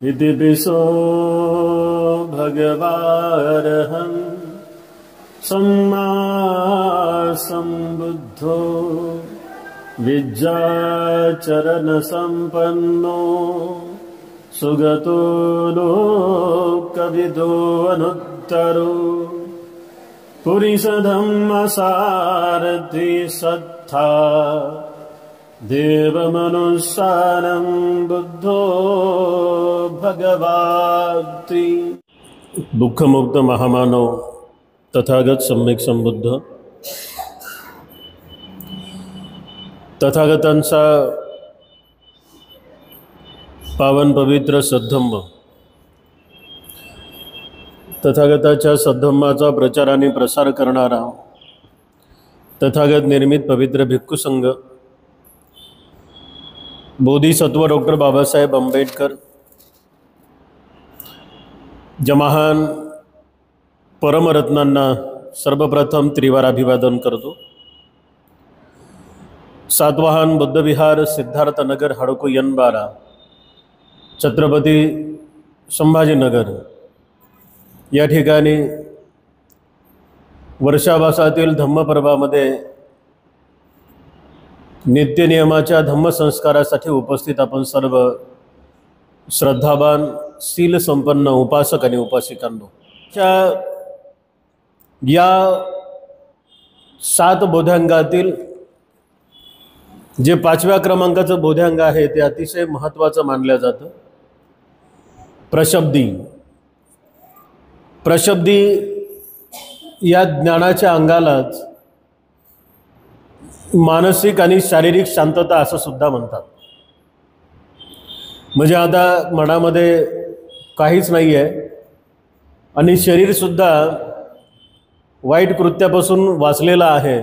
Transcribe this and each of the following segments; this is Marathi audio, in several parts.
इति पिसो भगवारहं सम्मा सम्बुद्धो विद्याचरणसम्पन्नो सुगतो लोकविदो अनुत्तरो पुरीषधम्मसारथि सत्था देवमनुस्सारं बुद्धो भगवाति। दुःखमुक्त महामानव तथागत सम्यक संबुद्ध तथागतांचा पावन पवित्र सद्धम्म, तथागताच्या सद्धम्माचा प्रचार आणि प्रसार करणारा तथागत निर्मित पवित्र भिक्खू संघ, बोधिसत्व डॉक्टर बाबासाहेब आंबेडकर, ज्या महान परमरत्नांना सर्वप्रथम त्रिवार अभिवादन करतो। सातवाहन बुद्धविहार सिद्धार्थनगर हडको यनबारा छत्रपती संभाजीनगर या ठिकाणी वर्षावासातील धम्मपर्वामध्ये नित्यनियमाच्या धम्मसंस्कारासाठी उपस्थित आपण सर्व श्रद्धावान शील संपन्न उपासक आणि उपासिकांनो, या 7 बोधांगातील जे 5व्या क्रमांकाचं बोधांग आहे ते अतिशय महत्त्वाचं मानलं जातं। प्रशब्दी या ज्ञानाच्या अंगालाच मानसिक आणि शारीरिक शांतता असं सुद्धा म्हणतात। म्हणजे आता मनामध्ये काहीच नाही आहे आणि शरीरसुद्धा वाईट कृत्यापासून वाचलेलं आहे।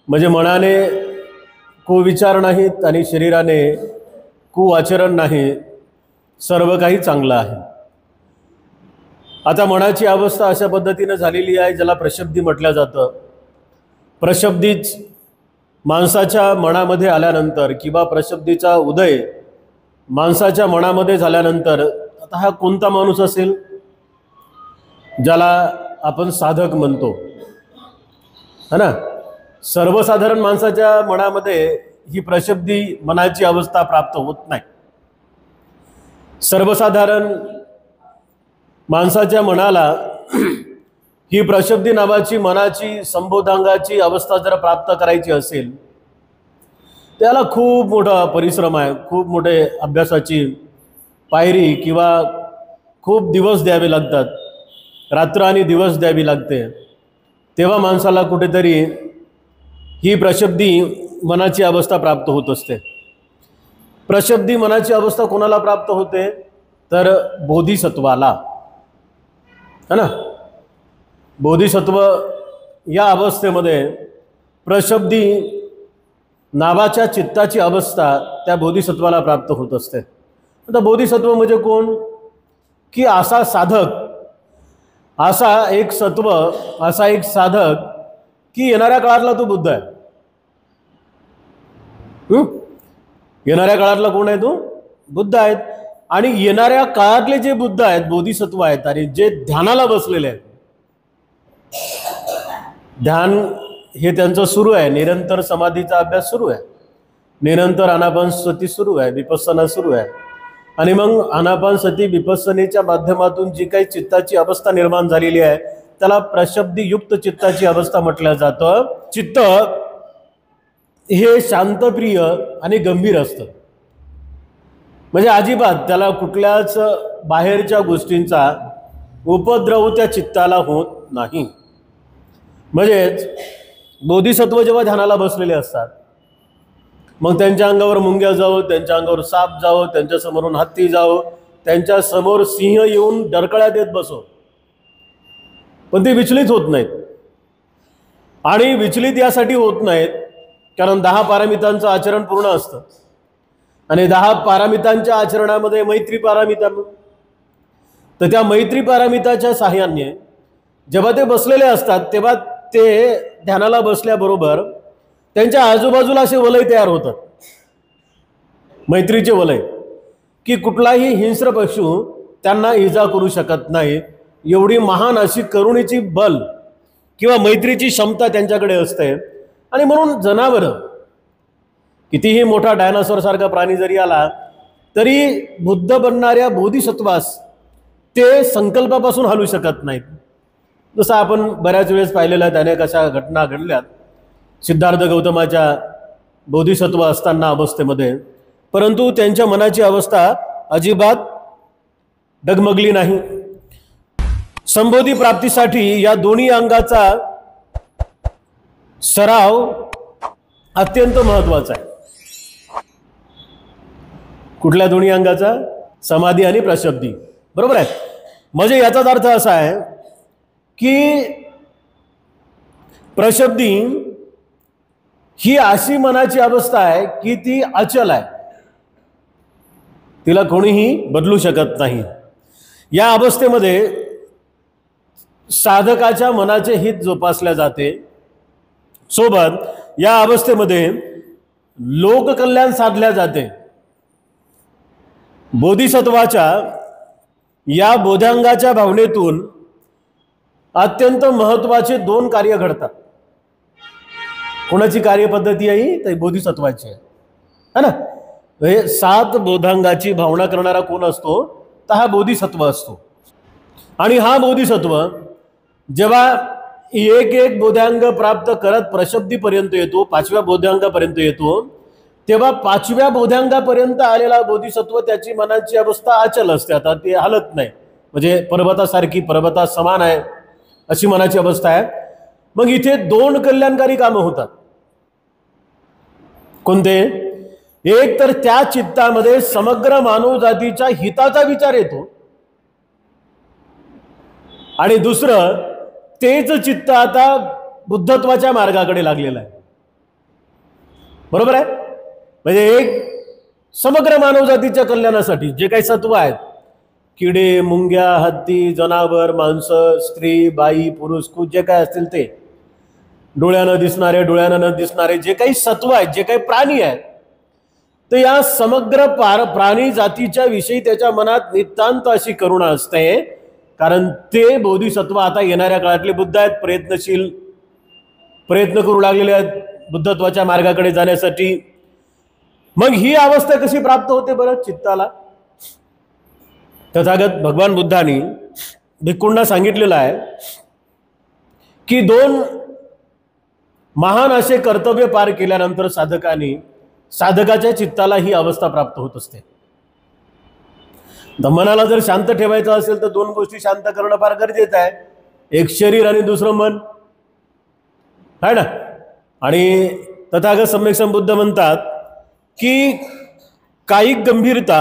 म्हणजे मनाने कुविचार नाहीत आणि शरीराने कुआचरण नाही, सर्व काही चांगलं आहे। आता मनाची अवस्था अशा पद्धतीनं झालेली आहे ज्याला प्रशब्दी म्हटलं जातं। प्रशब्दीच माणसाच्या मनामध्ये आल्यानंतर किंवा प्रशब्दीचा उदय माणसाच्या मनामध्ये झाल्यानंतर, आता हा कोणता माणूस असेल ज्याला आपण साधक म्हणतो, है ना? सर्वसाधारण माणसाच्या मनामध्ये ही प्रशब्दी मनाची अवस्था प्राप्त होत नाही। सर्वसाधारण माणसाच्या मनाला ही प्रशब्दी नावाची मनाची संबोधांगाची अवस्था जर प्राप्त करायची असेल त्याला खूप मोठा परिश्रम आहे, खूप मोठे अभ्यासाची पायरी किंवा खूप दिवस द्यावे लागतात, रात्र आणि दिवस द्यावी लागते, तेव्हा माणसाला कुठेतरी ही प्रशब्दी मनाची अवस्था प्राप्त होत असते। प्रशब्दी मनाची अवस्था कोणाला प्राप्त होते तर बोधिसत्वाला, है ना? बोधिसत्व या अवस्थेमध्ये प्रशब्दी नावाच्या चित्ताची अवस्था त्या बोधिसत्वाला प्राप्त होत असते। आता बोधिसत्व म्हणजे कोण की असा साधक, असा एक सत्व, असा एक साधक की येणाऱ्या काळातला तो बुद्ध आहे। येणाऱ्या काळातला कोण आहे? तो बुद्ध आहेत। आणि येणाऱ्या काळातले जे बुद्ध आहेत, बोधिसत्व आहेत आणि जे ध्यानाला बसलेले आहेत, ध्यान हे त्यांचं सुरू आहे, निरंतर समाधीचा अभ्यास सुरू आहे, निरंतर आनापानसती सुरू आहे, विपස්සना सुरू आहे। आणि मग आनापानसती विपස්සनेच्या माध्यमातून जी काही चित्ताची अवस्था निर्माण झालेली आहे त्याला प्रशब्दीयुक्त चित्ताची अवस्था म्हटलं जातं। चित्त हे शांतप्रिय आणि गंभीर असतं, म्हणजे अजिबात त्याला कुठल्याच बाहेरच्या गोष्टींचा उपद्रव त्या चित्ताला होत नाही। म्हणजेच बोधिसत्व जेव्हा ध्यानाला बसलेले असतात, मग त्यांच्या अंगावर मुंग्या जावो, त्यांच्या अंगावर साप जावो, त्यांच्या समोरून हत्ती जावो, त्यांच्या समोर सिंह येऊन डरकळ्या देत बसो, पण ते विचलित होत नाहीत। आणि विचलित यासाठी होत नाहीत कारण 10 पारमितांचं आचरण पूर्ण असतं आणि 10 पारमितांच्या आचरणामध्ये मैत्री पारमिता, तर त्या मैत्री पारमिताच्या साहाय्याने जेव्हा ते बसलेले असतात तेव्हा ते ध्यानाला बसल्याबरोबर त्यांच्या आजूबाजूला असे वलय तयार होतात, मैत्रीचे वलय, की कुठलाही हिंस्र पशु त्यांना इजा करू शकत नाही, एवढी महान अशी करुणेची बल किंवा मैत्रीची क्षमता त्यांच्याकडे असते। आणि म्हणून जनावरं, कितीही मोठा डायनासॉर सारखा प्राणी जरी आला तरी बुद्ध बनणाऱ्या बोधिसत्वास ते संकल्पापासून हलू शकत नाहीत। जसं आपण बऱ्याच वेळेस पाहिलेलं आहे, अनेक अशा घटना घडल्यात सिद्धार्थ गौतमाच्या बोधिसत्व असताना अवस्थेमध्ये, परंतु त्यांच्या मनाची अवस्था अजिबात डगमगली नाही। संबोधी प्राप्तीसाठी या दोन्ही अंगाचा सराव अत्यंत महत्त्वाचा आहे। कुठल्या दोन्ही अंगाचा? समाधी आणि प्रशब्दी, बरोबर आहे। म्हणजे याचाच अर्थ असा आहे की प्रशब्दी ही अशी मनाची अवस्था आहे की ती अचल आहे, तिला कोणीही बदलू शकत नाही। या अवस्थेमध्ये साधकाच्या मनाचे हित जोपासले जाते, सोबत या अवस्थेमध्ये लोककल्याण साधले जाते। बोधिसत्वाच्या या बोधांगाच्या भावनेतून अत्यंत महत्त्वाचे दोन कार्य घडतात। कोणाची कार्यपद्धती आहे? तर बोधिसत्वाची आहे ना। हे 7 बोधांगाची भावना करणारा कोण असतो? तर हा बोधिसत्व असतो। आणि हा बोधिसत्व जेव्हा एक एक बोधांग प्राप्त करत प्रशब्दीपर्यंत येतो, 5व्या बोधांगापर्यंत येतो, तेव्हा 5व्या बोधांगापर्यंत आलेला बोधिसत्व त्याची मनाची अवस्था अचल असते, आता ते हलत नाही, म्हणजे पर्वतासारखी, पर्वता समान आहे अशी मनाची अवस्था आहे। मग इथे 2 कल्याणकारी कामं होतात। कोणते? एक तर त्या चित्तामध्ये समग्र मानव जातीच्या हिताचा विचार येतो, आणि दुसरं तेच चित्त आता बुद्धत्वाच्या मार्गाकडे लागलेलं आहे, बरोबर आहे। म्हणजे एक समग्र मानवजातीच्या कल्याणासाठी जे काही सत्व आहेत, किडे, मुंग्या, हत्ती, जनावर, माणसं, स्त्री, बाई, पुरुष, जे काय असतील ते, डोळ्यानं दिसणारे, डोळ्यानं न दिसणारे जे काही सत्व आहेत, जे काही प्राणी आहेत, तर या समग्र प्राणी जातीच्या विषयी त्याच्या मनात नितांत अशी करुणा असते, कारण ते बोधिसत्व आता येणाऱ्या काळातले बुद्ध आहेत, प्रयत्नशील, प्रयत्न करू लागलेले आहेत बुद्धत्वाच्या मार्गाकडे जाण्यासाठी। मग ही अवस्था कशी प्राप्त होते बरं चित्ताला? तथागत भगवान बुद्धांनी भिक्खूंना सांगितलेलं आहे की 2 महान असे कर्तव्य पार केल्यानंतर साधकाच्या चित्ताला ही अवस्था प्राप्त होत असते। मनाला जर शांत ठेवायचं असेल तर 2 गोष्टी शांत करणं फार गरजेचं आहे, एक शरीर आणि दुसरं मन, आहे ना। आणि तथागत सम्यक संबुद्ध म्हणतात की कायिक गंभीरता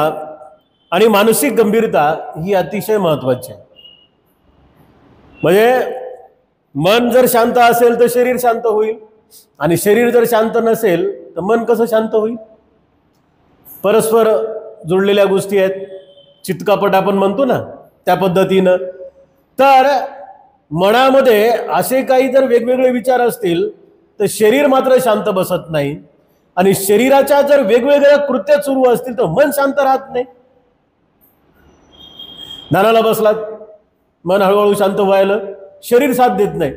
आणि मानसिक गंभीरता ही अतिशय महत्त्वाची आहे। म्हणजे मन जर शांत असेल तर शरीर शांत होईल, आणि शरीर जर शांत नसेल तर मन कसं शांत होईल? परस्पर जुळलेल्या गोष्टी आहेत, चित्कापट आपण म्हणतो ना त्या पद्धतीनं। तर मनामध्ये असे काही जर वेगवेगळे विचार असतील तर शरीर मात्र शांत बसत नाही, आणि शरीराच्या जर वेगवेगळ्या कृत्य सुरू असतील तर मन शांत राहत नाही। ध्यानाला बसलात, मन हळूहळू शांत व्हायला, शरीर साथ देत नाही,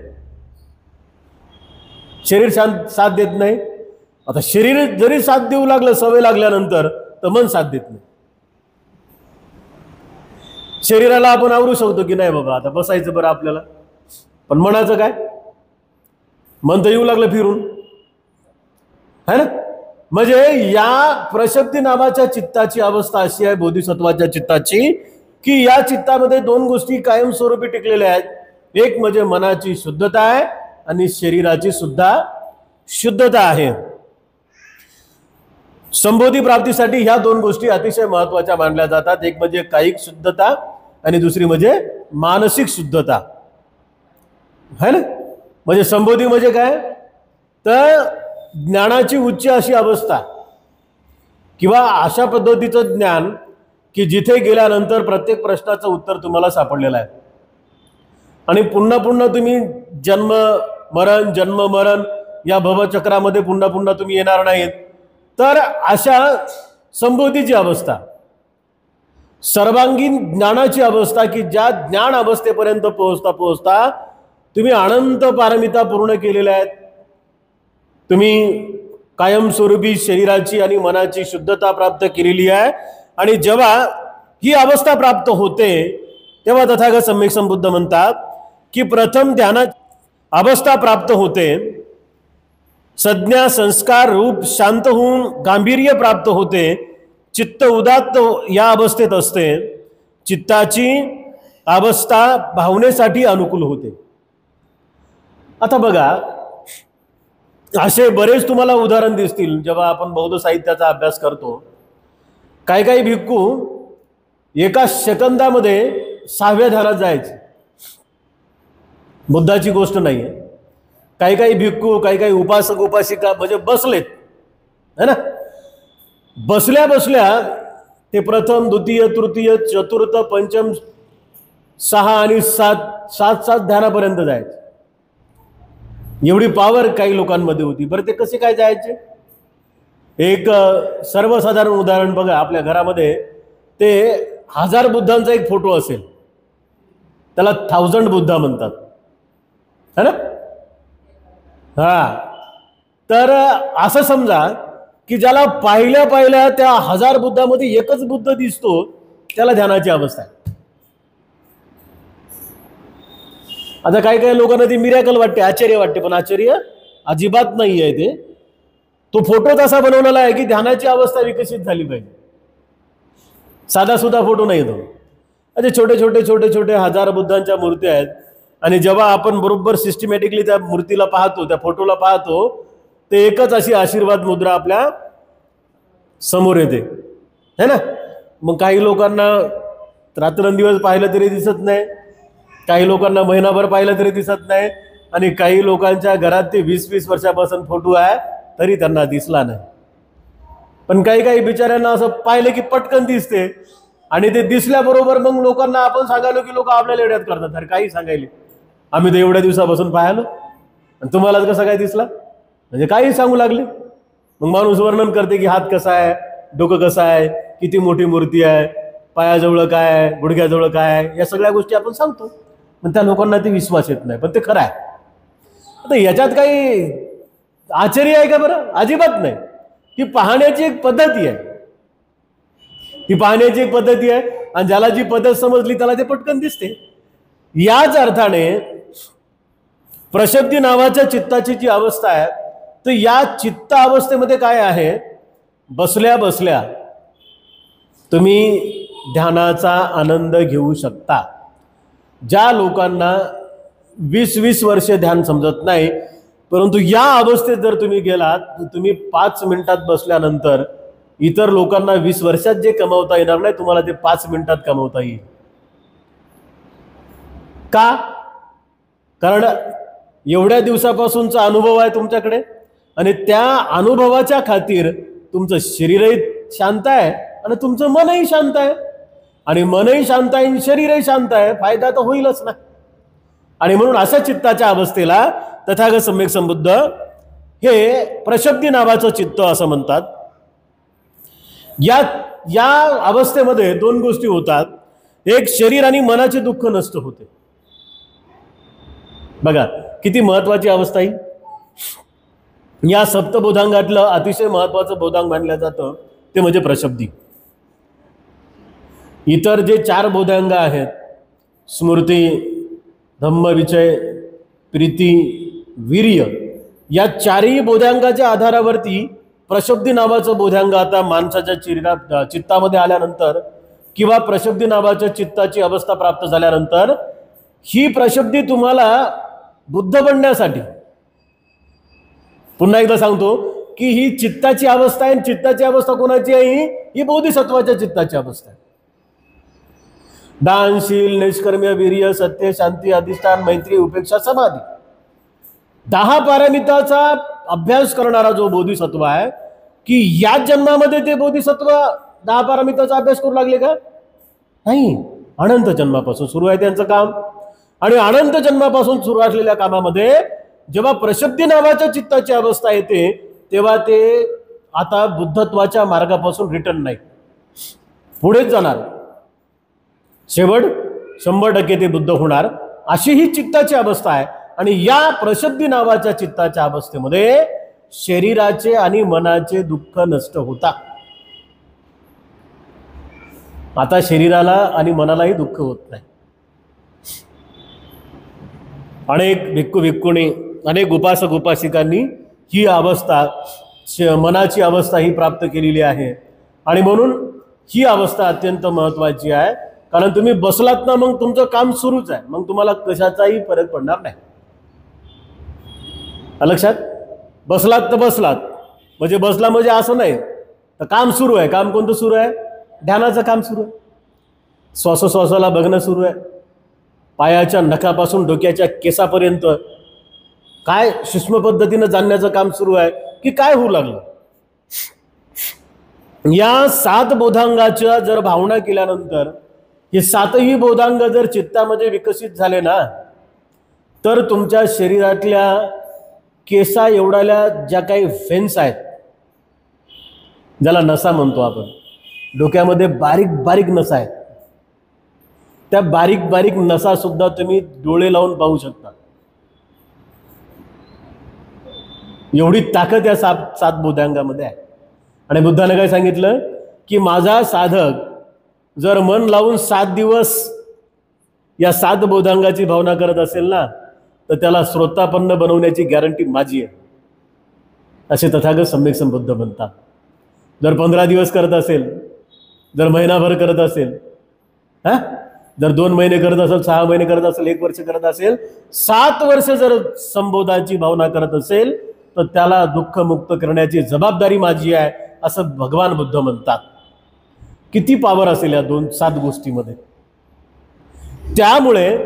शरीर साथ देत नाही। आता शरीर जरी साथ देऊ लागलं सवय लागल्यानंतर तर मन साथ देत नाही। शरीराला आपण आवरू शकतो की नाही बाबा आता बसायचं बरं आपल्याला, पण मनाचं काय? मन तर येऊ लागलं फिरून, है ना। म्हणजे या प्रशब्दी नावाच्या चित्ताची अवस्था अशी आहे बोधिसत्वाच्या चित्ताची की या चित्तामध्ये 2 गोष्टी कायमस्वरूपी टिकलेल्या आहेत, एक म्हणजे मनाची शुद्धता आहे आणि शरीराची सुद्धा शुद्धता आहे। संबोधी प्राप्तीसाठी ह्या 2 गोष्टी अतिशय महत्त्वाच्या मानल्या जातात, एक म्हणजे कायिक शुद्धता आणि दुसरी म्हणजे मानसिक शुद्धता, है ना। म्हणजे संबोधी म्हणजे काय? तर ज्ञानाची उच्च अशी अवस्था किंवा अशा पद्धतीचं ज्ञान की जिथे गेल्यानंतर प्रत्येक प्रश्नाचं उत्तर तुम्हाला सापडलेलं आहे, आणि पुन्हा पुन्हा तुम्ही जन्म मरण या भवचक्रामध्ये पुन्हा तुम्ही येणार नाहीत। तर अशा संबोधीची अवस्था, सर्वांगीण ज्ञानाची अवस्था, की ज्या ज्ञान अवस्थेपर्यंत पोहोचता पोहोचता तुम्ही अनंत पारमिता पूर्ण केलेल्या आहेत. तुम्ही कायमस्वरूपी शरीराची आणि मनाची शुद्धता प्राप्त केलेली आहे. आणि जेव्हा ही अवस्था प्राप्त होते तेव्हा तथागत सम्यक संबुद्ध म्हणतात की प्रथम ध्यानात अवस्था प्राप्त होते, संज्ञा संस्कार रूप शांत होऊन गांभीर्य प्राप्त होते, चित्त उदात्त या अवस्थेत असते, चित्ताची अवस्था भावनेसाठी अनुकूल होते. आता बघा, असे बरेच तुम्हाला उदाहरण दिसतील जेव्हा आपण बौद्ध साहित्याचा अभ्यास करतो. काही काही भिक्खू एका सेकंदामध्ये 6व्या ध्यानात जायचे. बुद्धाची गोष्ट नाही आहे. काही काही भिक्खू, काही काही उपासक उपासिका म्हणजे बसलेत है ना, बसल्या बसल्या ते प्रथम द्वितीय तृतीय चतुर्थ पंचम 6 आणि 7 ध्यानापर्यंत जायचे. एवढी पॉवर काही लोकांमध्ये होती. बरं, ते कसे काय जायचे? एक सर्वसाधारण उदाहरण बघा. आपल्या घरामध्ये ते 1000 बुद्धांचा एक फोटो असेल, त्याला 1000 बुद्धा म्हणतात है ना. तर असं समजा की ज्याला पाहिल्या पाहिल्या त्या 1000 बुद्धामध्ये एकच बुद्ध दिसतो, त्याला ध्यानाची अवस्था आहे. आता काही काही लोकांना ती मिरॅकल वाटते, आश्चर्य वाटते, पण आश्चर्य अजिबात नाही आहे. ते तो फोटो तसा बनवलेला आहे की ध्यानाची अवस्था विकसित झाली पाहिजे. साधा सुद्धा फोटो नाही तो. असे छोटे छोटे छोटे छोटे 1000 बुद्धांच्या मूर्त्या आहेत. आणि जेव्हा आपण बरोबर सिस्टमॅटिकली त्या मूर्तीला पाहतो, त्या फोटोला पाहतो, ते एकच अशी आशीर्वाद मुद्रा आपल्या समोर येते है ना. मग काही लोकांना रात्रंदिवस पाहिलं तरी दिसत नाही, काही लोकांना महिनाभर पाहिलं तरी दिसत नाही, आणि काही लोकांच्या घरात ते 20-20 वर्षापासून फोटो आहे तरी त्यांना दिसला नाही. पण काही काही बिचाऱ्यांना असं पाहिलं की पटकन दिसते, आणि ते दिसल्याबरोबर मग लोकांना आपण सांगायलो की लोक आपल्याला एवढ्यात करतात. अरे काही सांगायले, आम्ही तर एवढ्या दिवसापासून पाहिलं आणि तुम्हाला कसा काय दिसला, म्हणजे काही सांगू लागले. मग माणूस वर्णन करते की हात कसा आहे, डोकं कसं आहे, किती मोठी मूर्ती आहे, पायाजवळ काय आहे, गुडघ्याजवळ काय आहे, या सगळ्या गोष्टी आपण सांगतो. पण त्या लोकांना ते विश्वास येत नाही, पण ते खरं आहे. आता याच्यात काही आश्चर्य आहे का? बरं, अजिबात नाही. ती पाहण्याची एक पद्धती आहे, ती पाहण्याची एक पद्धती आहे, आणि ज्याला जी पद्धत समजली त्याला ते पटकन दिसते. याच अर्थाने प्रशब्दी नावाच्या चित्ताची जी अवस्था आहे, तर या चित्त अवस्थेमध्ये काय आहे, बसल्या बसल्या तुम्ही ध्यानाचा आनंद घेऊ शकता. ज्या लोकांना 20-20 वर्षे ध्यान समजत नाही, परंतु या अवस्थेत जर तुम्ही गेलात, तुम्ही 5 मिनिटात बसल्यानंतर इतर लोकांना 20 वर्षात जे कमवता येणार नाही, तुम्हाला ते 5 मिनिटात कमवता येईल. का? कारण एवढ्या दिवसापासूनचा अनुभव आहे तुमच्याकडे, आणि त्या अनुभवाच्या खातीर तुमचं शरीरही शांत आहे आणि तुमचं मनही शांत आहे, आणि मनही शांत आहे आणि शरीरही शांत आहे, फायदा तर होईलच ना. आणि म्हणून अशा चित्ताच्या अवस्थेला तथागत सम्यक संबुद्ध हे प्रशब्दी नावाचं चित्त असं म्हणतात. या अवस्थेमध्ये 2 गोष्टी होतात. एक, शरीर आणि मनाचे दुःख नष्ट होते. बघा किती महत्वाची अवस्था ही. या सप्तबोधांगातलं अतिशय महत्वाचं बोधांग मानलं जातं ते म्हणजे प्रशब्दी. इतर जे 4 बोधांग आहेत, स्मृती, धम्मविचय, प्रीती, वीर्य, या 4ही बोधांगाच्या आधारावरती प्रशब्दी नावाचं बोधांग आता माणसाच्या चित्तामध्ये आल्यानंतर, किंवा प्रशब्दी नावाच्या चित्ताची अवस्था प्राप्त झाल्यानंतर, ही प्रशब्दी तुम्हाला बुद्ध बनण्यासाठी, पुन्हा एकदा सांगतो की ही चित्ताची अवस्था आहे. चित्ताची अवस्था कोणाची आहे? ही बोधिसत्वाच्या चित्ताची अवस्था आहे. दानशील, निष्कर्म्य, वीर्य, सत्य, शांती, अधिष्ठान, मैत्री, उपेक्षा, समाधी, 10 पारमिताचा अभ्यास करणारा जो बोधिसत्व आहे, की या जन्मामध्ये ते बोधिसत्व 10 पारमिताचा अभ्यास करू लागले का? नाही, अनंत जन्मापासून सुरू आहे त्यांचं काम. आणि अनंत जन्मापासून सुरू असलेल्या कामामध्ये जेव्हा प्रशब्दी नावाच्या चित्ताची अवस्था येते, तेव्हा ते आता बुद्धत्वाच्या मार्गापासून रिटर्न नाही, पुढेच जाणार. शेवट 100% ते बुद्ध होणार, अशी ही चित्ताची अवस्था आहे. आणि या प्रशुद्धी नावाच्या चित्ताच्या अवस्थेमध्ये शरीराचे आणि मनाचे दुःख नष्ट होतात. आता शरीराला आणि मनालाही दुःख होत नाही. अनेक भिक्खू भिक्खुणी, अनेक उपासक उपासिकांनी ही अवस्था, मनाची अवस्था ही प्राप्त केलेली आहे. आणि म्हणून ही अवस्था अत्यंत महत्त्वाची आहे. कारण तुम्ही बसलात ना, मग तुमचं काम सुरूच आहे, मग तुम्हाला कशाचाही फरक पडणार नाही. लक्षात, बसलात तर बसलात, म्हणजे बसला म्हणजे असं नाही तर काम सुरू आहे. काम कोणतं सुरू आहे? ध्यानाचं काम सुरू आहे. श्वासोश्वासाला बघणं सुरू आहे. पायाच्या नखापासून डोक्याच्या केसापर्यंत काय सूक्ष्म पद्धतीनं जाणण्याचं काम सुरू आहे की काय होऊ लागलं. या 7 बोधांगाच्या जर भावना केल्यानंतर हे 7ही बोधांग जर चित्तामध्ये विकसित झाले ना, तर तुमच्या शरीरातल्या केसा एवढ्याल्या ज्या काही व्हेन्स आहेत, ज्याला नसा म्हणतो आपण, डोक्यामध्ये बारीक बारीक नसा आहेत, त्या बारीक बारीक नसा सुद्धा तुम्ही डोळे लावून पाहू शकता. एवढी ताकद या 7 बोधांगामध्ये आहे. आणि बुद्धाने काय सांगितलं की माझा साधक जर मन लावून 7 दिवस या 7 बोधांगाची भावना करत असेल ना, तर त्याला श्रोतापन्न बनवण्याची गॅरंटी माझी आहे, असे तथागत सम्यक संबुद्ध म्हणतात. जर 15 दिवस करत असेल, जर महिनाभर करत असेल, जर 2 महिने करत असेल, 6 महिने करत असेल, 1 वर्ष करत असेल, 7 वर्ष जर संबोधाची भावना करत असेल, तर त्याला दुःखमुक्त करण्याची जबाबदारी माझी आहे, असं भगवान बुद्ध म्हणतात. किती पावर असेल या 7 गोष्टीमध्ये. त्यामुळे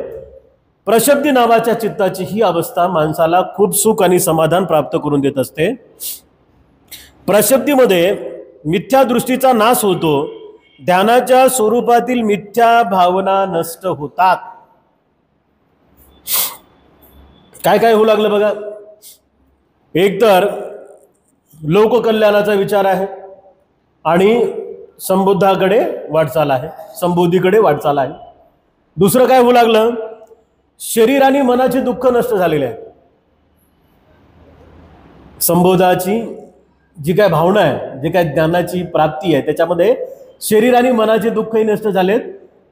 प्रशुद्धी नावाच्या चित्ताची ही अवस्था माणसाला खूप सुख आणि समाधान प्राप्त करून देत असते. प्रशुद्धीमध्ये मिथ्या दृष्टीचा नाश होतो. ध्यानाच्या स्वरूपातील मिथ्या भावना नष्ट होतात. काय काय होऊ लागलं बघा. एक तर लोककल्याणाचा विचार आहे आणि संबुद्धाकडे वाटचाल आहे, संबोधीकडे वाटचाल आहे. दुसरं काय होऊ लागलं, शरीर आणि मनाचे दुःख नष्ट झालेले आहे. संबोधाची जी काय भावना आहे, जी काय ज्ञानाची प्राप्ती आहे, त्याच्यामध्ये शरीर आणि मनाचे दुःखही नष्ट झालेत.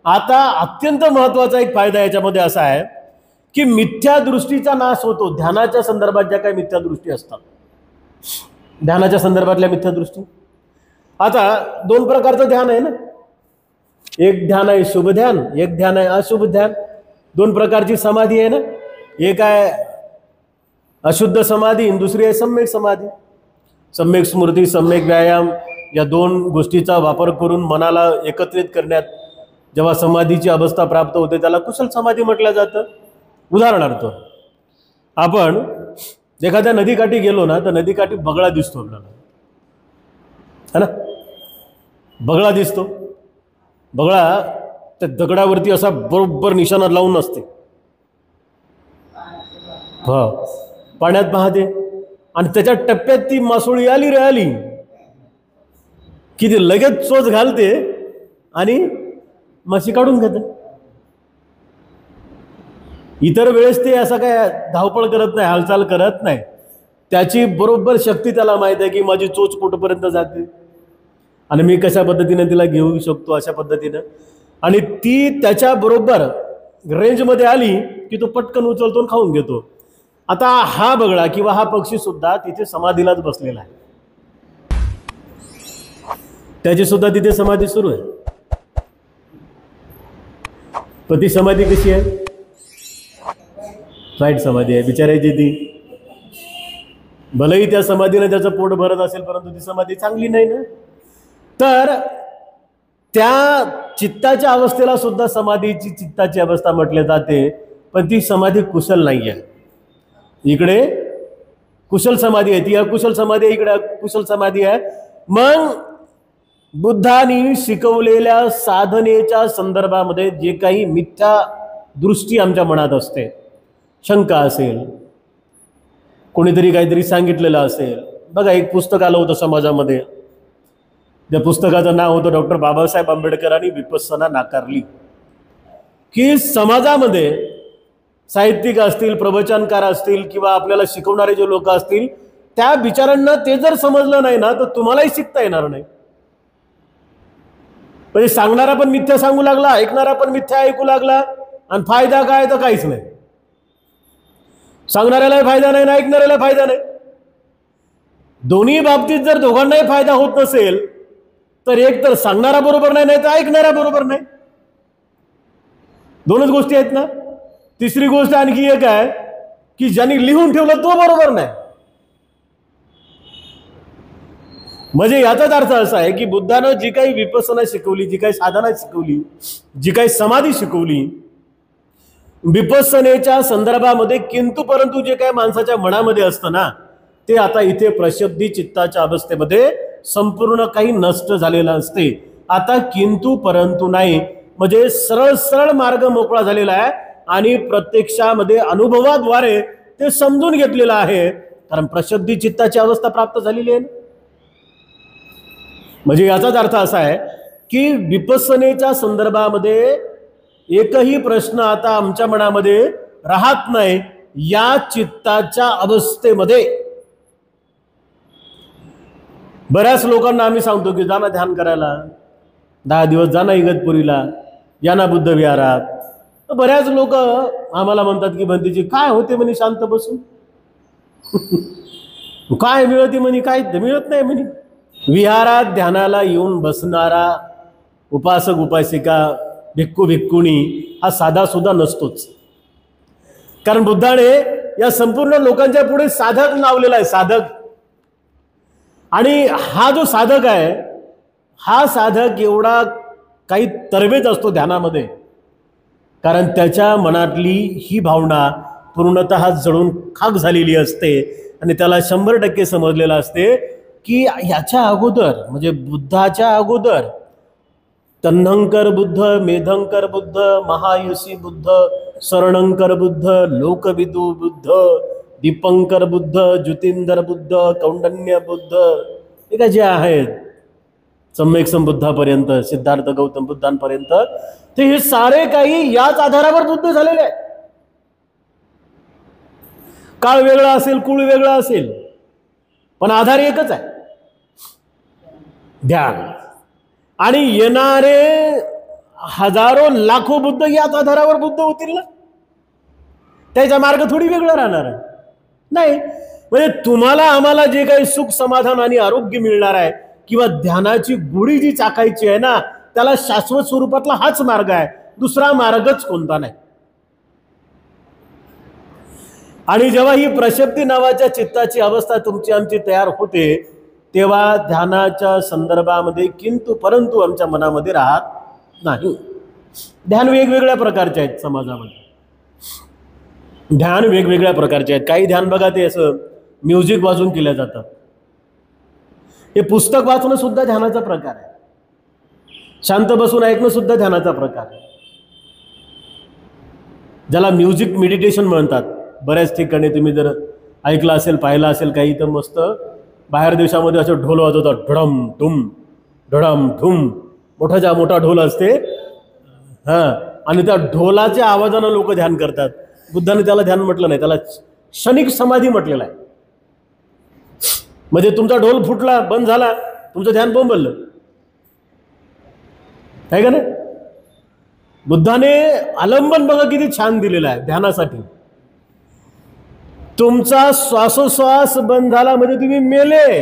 आता अत्यंत महत्त्वाचा एक फायदा याच्यामध्ये असा आहे की मिथ्या दृष्टीचा नाश होतो. ध्यानाच्या संदर्भात ज्या काही मिथ्या दृष्टी असतात, ध्यानाच्या संदर्भातल्या मिथ्या दृष्टी. आता 2 प्रकारचं ध्यान आहे ना. एक ध्यान आहे शुभ ध्यान, एक ध्यान आहे अशुभ ध्यान. 2 प्रकारची समाधी आहे ना. एक आहे अशुद्ध समाधी आणि दुसरी आहे सम्यक समाधी. सम्यक स्मृती, सम्यक व्यायाम या 2 गोष्टीचा वापर करून मनाला एकत्रित करण्यात जेव्हा समाधीची अवस्था प्राप्त होते त्याला कुशल समाधी म्हटलं जातं. उदाहरणार्थ, आपण एखाद्या नदीकाठी गेलो ना, तर नदीकाठी बगळा दिसतो आपल्याला, है ना. बगळा दिसतो. बगळा त्या दगडावरती असा बरोबर निशाणा लावून असते, पाण्यात पाहते आणि त्याच्या टप्प्यात ती मासोळी आली रे आली की ती लगेच चोच घालते आणि माशी काढून घेते. इतर वेळेस ते असं काय धावपळ करत नाही, हालचाल करत नाही. त्याची बरोबर शक्ती त्याला माहित आहे की माझी चोच कुठपर्यंत जाते आणि मी कशा पद्धतीने तिला घेऊ शकतो, अशा पद्धतीनं. आणि ती त्याच्या बरोबर रेंजमध्ये आली की तो पटकन उचलतो आणि खाऊन घेतो. आता हा बगळा किंवा हा पक्षी सुद्धा तिथे समाधीलाच बसलेला आहे. त्याची सुद्धा तिथे समाधी सुरू आहे. पण ती समाधी कशी आहे? वाईट समाधी आहे बिचारायची ती. भलेही त्या समाधीने त्याचं पोट भरत असेल, परंतु ती समाधी चांगली नाही ना. तर त्या चित्ताच्या अवस्थेला सुद्धा समाधीची चित्ताची अवस्था म्हटले जाते, पण ती समाधी कुशल नाही आहे. इकडे कुशल समाधी आहे, ती अकुशल समाधी आहे, इकडे कुशल समाधी आहे. मग बुद्धांनी शिकवलेल्या साधनेच्या संदर्भामध्ये जे काही मिथ्या दृष्टी आमच्या मनात असते, शंका असेल, कोणीतरी काहीतरी सांगितलेलं असेल. बघा, एक पुस्तक आलं होतं समाजामध्ये, त्या पुस्तकाचं नाव होतं डॉक्टर बाबासाहेब आंबेडकरांनी विपश्यना नाकारली. की समाजामध्ये साहित्यिक असतील, प्रवचनकार असतील किंवा आपल्याला शिकवणारे जे लोक असतील, त्या विचारांना ते जर समजलं नाही ना तर तुम्हालाही शिकता येणार नाही. म्हणजे सांगणारा पण मिथ्या सांगू लागला, ऐकणारा पण मिथ्या ऐकू लागला, आणि फायदा काय तर काहीच नाही. सांगणाऱ्यालाही फायदा नाही, ऐकणाऱ्याला फायदा नाही. दोन्ही बाबतीत जर दोघांनाही फायदा होत नसेल तर एक तर सांगणारा बरोबर नाही, नाही तर ऐकणारा बरोबर नाही. दोनच गोष्टी आहेत ना. तिसरी गोष्ट आणखी एक आहे की ज्यांनी लिहून ठेवलं तो बरोबर नाही. म्हणजे याचाच अर्थ असा आहे की बुद्धानं जी काही विपස්සना शिकवली, जी काही साधना शिकवली, जी काही समाधी शिकवली, विपස්සनेच्या संदर्भामध्ये किंतु परंतु जे काही माणसाच्या मनामध्ये असतं ना ते आता इथे प्रशब्दी चित्ताच्या अवस्थेमध्ये संपूर्ण काही नष्ट झालेलं असते. आता किंतु परंतु नाही, म्हणजे सरळ सरळ मार्ग मोकळा झालेला आहे आणि प्रत्यक्षामध्ये अनुभवाद्वारे ते समजून घेतलेलं आहे, कारण प्रशब्दी चित्ताची अवस्था प्राप्त झालेली आहे. म्हणजे याचाच अर्थ असा आहे की विपස්සनेच्या संदर्भामध्ये एकही प्रश्न आता आमच्या मनामध्ये राहत नाही. या चित्ताच्या अवस्थेमध्ये बऱ्याच लोकांना आम्ही सांगतो की जाना ध्यान करायला, 10 दिवस जाना इगतपुरीला, या ना बुद्ध विहारात. बऱ्याच लोक आम्हाला म्हणतात की बंदीजी काय होते म्हणे शांत बसून, काय मिळते म्हणे, काय मिळत नाही म्हणे. विहारात ध्यानाला येऊन बसणारा उपासक उपासिका भिक्खू भिक्खुणी हा साधा सुद्धा नसतोच, कारण बुद्धाने या संपूर्ण लोकांच्या पुढे साधक लावलेला आहे, साधक. आणि हा जो साधक आहे हा साधक एवढा काही तरबेज असतो ध्यानामध्ये, कारण त्याच्या मनातली ही भावना पूर्णतः जळून खाक झालेली असते आणि त्याला 100% समजलेलं असते की याच्या अगोदर म्हणजे बुद्धाच्या अगोदर तन्हंकर बुद्ध, मेधंकर बुद्ध, महायुषी बुद्ध, शरणंकर बुद्ध, लोकविदू बुद्ध, दीपंकर बुद्ध, ज्योतिंदर बुद्ध, कौंडन्य बुद्ध, हे जे आहेत सम्यक संबुद्धापर्यंत, सिद्धार्थ गौतम बुद्धांपर्यंत, ते हे सारे काही याच आधारावर बुद्ध झालेले आहे. काळ वेगळा असेल, कुळ वेगळा असेल, पण आधार एकच आहे, ध्यान. आणि येणारे हजारो लाखो बुद्ध याच आधारावर बुद्ध होतील ना, त्याचा मार्ग थोडी वेगळा राहणार आहे नाही. म्हणजे तुम्हाला आम्हाला जे काही सुख समाधान आणि आरोग्य मिळणार आहे किंवा ध्यानाची गुढी जी चाकायची आहे ना, त्याला शाश्वत स्वरूपातला हाच मार्ग आहे, दुसरा मार्गच कोणता नाही. आणि जेव्हा ही प्रशब्दी नावाच्या चित्ताची अवस्था तुमची आमची तयार होते तेव्हा ध्यानाच्या संदर्भामध्ये किंतु परंतु आमच्या मनामध्ये राहत नाही. ध्यान वेगवेगळ्या प्रकारचे आहेत समाजामध्ये, ध्यान वेगवेगळ्या प्रकारचे आहेत. काही ध्यान बघा ते असं म्युझिक वाजून केल्या जातात, हे पुस्तक वाचणं सुद्धा ध्यानाचा प्रकार आहे, शांत बसून ऐकणं सुद्धा ध्यानाचा प्रकार आहे, ज्याला म्युझिक मेडिटेशन म्हणतात. बऱ्याच ठिकाणी तुम्ही जर ऐकलं असेल, पाहिलं असेल, काही तर मस्त बाहेर देशामध्ये असं ढोल वाजवतात, ढडम ठुम ढडम ठुम, मोठाच्या मोठा ढोल असते आणि त्या ढोलाच्या आवाजानं लोक ध्यान करतात. बुद्धाने त्याला ध्यान म्हटलं नाही, त्याला क्षणिक समाधी म्हटलेलं आहे. म्हणजे तुमचा ढोल फुटला, बंद झाला, तुमचं ध्यान बोंबललं आहे का नाही. बुद्धाने आलंबन बघा किती छान दिलेलं आहे ध्यानासाठी. तुमचा श्वासोश्वास बंद झाला म्हणजे तुम्ही मेले,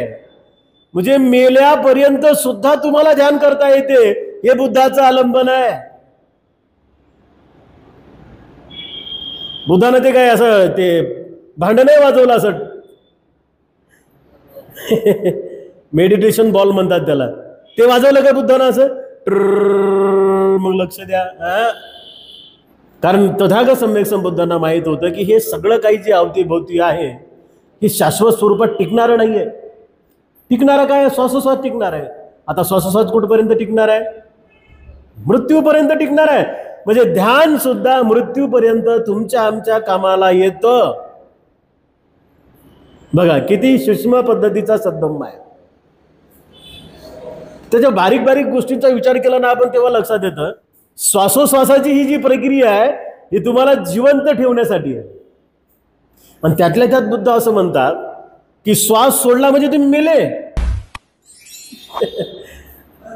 म्हणजे मेल्यापर्यंत सुद्धा तुम्हाला ध्यान करता येते, हे बुद्धाचं आलंबन आहे. बुद्धाने ते काय असं ते भांड नाही वाजवलं, असं मेडिटेशन बॉल म्हणतात त्याला, ते वाजवलं का बुद्धानं असं मग लक्ष द्या. कारण तथागत सम्यक संबुद्धांना माहित होतं की हे सगळं काही जे अवतीभोवती आहे हे शाश्वत स्वरूपात टिकणारं नाहीये. टिकणारं काय, श्वासोश्वास टिकणार आहे. आता श्वासोश्वास कुठपर्यंत टिकणार आहे, मृत्यूपर्यंत टिकणार आहे. म्हणजे ध्यान सुद्धा मृत्यूपर्यंत तुमच्या आमच्या कामाला येतं. बघा किती सूक्ष्म पद्धतीचा सद्गम आहे. त्याच्या बारीक बारीक गोष्टींचा विचार केला ना आपण तेव्हा लक्षात येतं श्वासोश्वासाची ही जी प्रक्रिया आहे ही तुम्हाला जिवंत ठेवण्यासाठी आहे. आणि त्यातल्या त्यात बुद्ध असं म्हणतात की श्वास सोडला म्हणजे तुम्ही मेले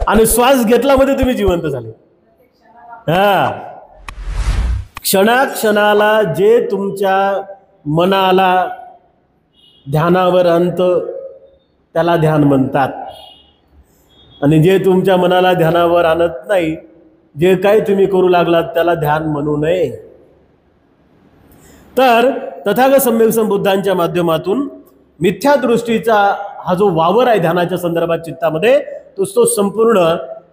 आणि श्वास घेतला म्हणजे तुम्ही जिवंत झाले. क्षणाक्षणाला जे तुमच्या मनाला ध्यानावर आणतं त्याला ध्यान म्हणतात. आणि जे तुमच्या मनाला ध्यानावर आणत नाही, जे काही तुम्ही करू लागलात त्याला ध्यान म्हणू नये. तर तथागत सम्यक संबुद्धांच्या माध्यमातून मिथ्या दृष्टीचा हा जो वावर आहे ध्यानाच्या संदर्भात चित्तामध्ये, तो संपूर्ण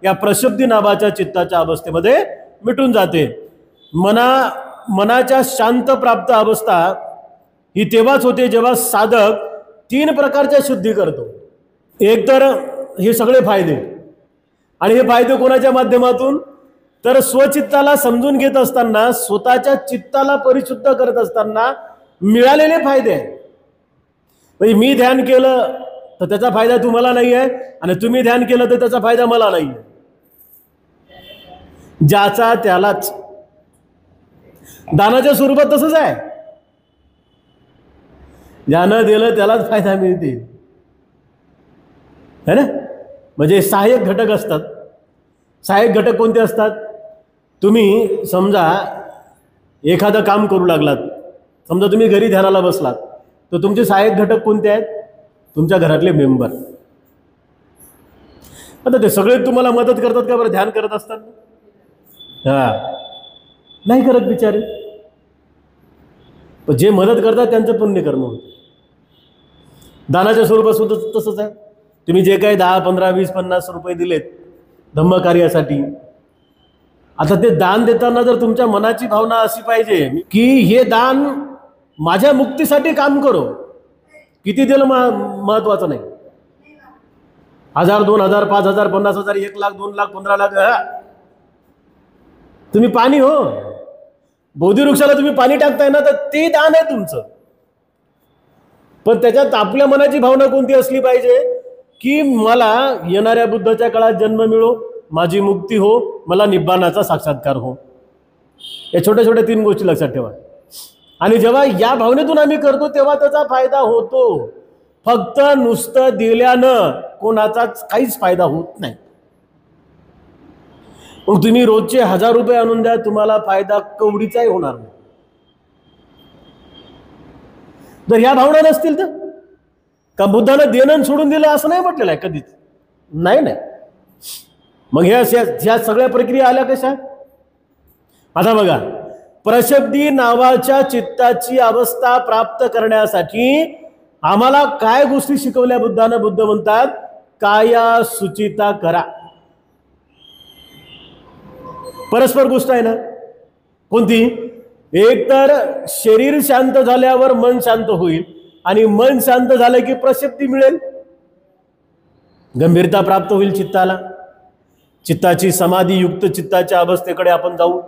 या प्रशब्दी नावाच्या चित्ताच्या अवस्थेमध्ये मिटून जाते. मनाच्या शांत प्राप्त अवस्था ही तेव्हाच होते जेव्हा साधक 3 प्रकारच्या शुद्धी करतो. एक तर हे सगळे फायदे, आणि हे फायदे कोणाच्या माध्यमातून, तर स्वचित्ताला समजून घेत असताना, स्वतःच्या चित्ताला परिशुद्ध करत असताना मिळालेले फायदे आहेत. म्हणजे मी ध्यान केलं तर त्याचा फायदा तुम्हाला नाही आहे, आणि तुम्ही ध्यान केलं तर त्याचा फायदा मला नाही आहे. ज्याचा त्यालाच. दानाच्या स्वरूपात तसंच आहे, ज्यानं दिलं त्यालाच फायदा मिळते है ना. म्हणजे सहाय्यक घटक असतात. सहाय्यक घटक कोणते असतात? तुम्ही समजा एखादं काम करू लागलात, समजा तुम्ही घरी ध्यानाला बसलात, तर तुमचे सहाय्यक घटक कोणते आहेत? तुमच्या घरातले मेंबर. आता ते सगळे तुम्हाला मदत करतात का बरं ध्यान करत असतात? नाही करत बिचारे. पण जे मदत करतात त्यांचं पुण्य कर्म होतं. दानाच्या स्वरूपात सुद्धा तसंच आहे. तुम्ही जे काही 10, 15, 20, 50 रुपये दिलेत धम्मकार्यासाठी, आता ते दान देताना जर तुमच्या मनाची भावना अशी पाहिजे की हे दान माझ्या मुक्तीसाठी काम करो. किती दिलं महत्वाचं नाही. 1000, 2000, 5000, 50,000, 1 लाख, 2 लाख, 15 लाख. तुम्ही पाणी हो, बोधी वृक्षाला तुम्ही पाणी टाकताय ना, तर ते दान आहे तुमचं. पण त्याच्यात आपल्या मनाची भावना कोणती असली पाहिजे की मला येणाऱ्या बुद्धाच्या काळात जन्म मिळो, माझी मुक्ती हो, मला निब्बाणाचा साक्षात्कार हो. या छोट्या छोट्या 3 गोष्टी लक्षात ठेवा. आणि जेव्हा या भावनेतून आम्ही करतो तेव्हा त्याचा फायदा होतो. फक्त नुसतं दिल्यानं कोणाचाच काहीच फायदा होत नाही. मग तुम्ही रोजचे 1000 रुपये आणून द्या, तुम्हाला फायदा कवडीचाही होणार नाही. जर ह्या भावना नसतील तर का बुद्धानं देणं सोडून दिलं असं नाही म्हटलेलं आहे कधीच. नाही. मग ह्या सगळ्या प्रक्रिया आल्या कशा? आता बघा, प्रशब्दी नावाच्या चित्ताची अवस्था प्राप्त करण्यासाठी आम्हाला काय गोष्टी शिकवल्या बुद्धानं? बुद्ध म्हणतात काया सुचिता करा. परस्पर गोष्ट आहे ना. कोणती? एक तर शरीर शांत झाल्यावर मन शांत होईल, आणि मन शांत झालं की प्रशब्दी मिळेल, गंभीरता प्राप्त होईल चित्ताला. चित्ताची समाधी युक्त चित्ताच्या अवस्थेकडे आपण जाऊ